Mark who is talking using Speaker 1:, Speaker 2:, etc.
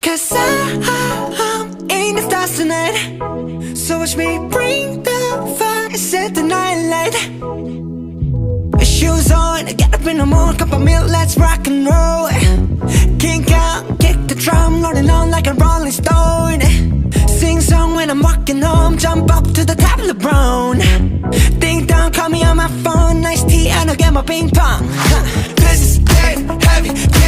Speaker 1: Cause I'm in the stars tonight. So watch me bring the fire, set the night light. Shoes on, get up in the morning, cup of milk, let's rock and roll. Kink out, kick the drum, rolling on like a rolling stone. Sing song when I'm walking home, jump up to the top of the brown. Ding dong, call me on my phone, nice tea and I'll get my ping pong. This is dead heavy.